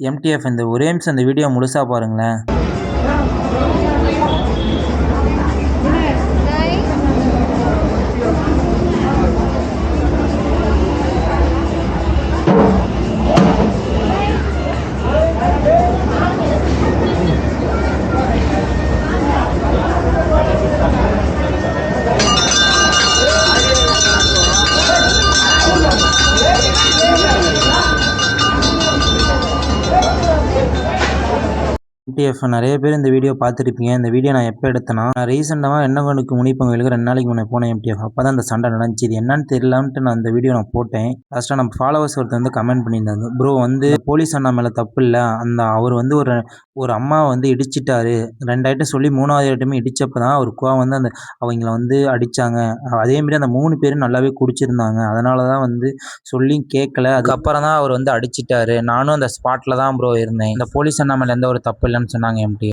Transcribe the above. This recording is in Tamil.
எம்டிஎஃப் இந்த ஒரே நிமிஷம் இந்த வீடியோ முழுசா பாருங்களேன். எம்டிஎஃப் நிறைய பேர் இந்த வீடியோ பார்த்துருப்பீங்க. இந்த வீடியோ நான் எப்போ எடுத்தேன்னா, நான் ரீசெண்டாக எண்ணங்கொண்ணுக்கு முனிப்பங்களுக்கு 2 நாளைக்கு முன்னே போனேன் எம்டிஎஃப். அப்போ தான் அந்த சண்டை நடந்துச்சு. இது என்னன்னு தெரியலான்ட்டு நான் இந்த வீடியோ நான் போட்டேன். லாஸ்ட்டாக நம்ம ஃபாலோவர்ஸ் ஒருத்தர் வந்து கமெண்ட் பண்ணியிருந்தாங்க, ப்ரோ வந்து போலீஸ் அண்ணா மேலே தப்பு இல்லை, அவர் வந்து ஒரு அம்மாவை வந்து இடிச்சிட்டாரு, 2 ஐட்டம் சொல்லி 3வது ஐட்டமே இடிச்சப்போ தான் அவர் கோவம் வந்து அவங்கள வந்து அடித்தாங்க. அதேமாரி அந்த 3 பேரும் நல்லாவே குடிச்சிருந்தாங்க, அதனால தான் வந்து சொல்லி கேட்கல, அதுக்கப்புறம் தான் அவர் வந்து அடிச்சிட்டாரு. நானும் அந்த ஸ்பாட்டில் தான் ப்ரோ இருந்தேன். இந்த போலீஸ் அண்ணா மேலே எந்த ஒரு தப்பு இல்லைன்னு சொன்னாங்க எம்டி.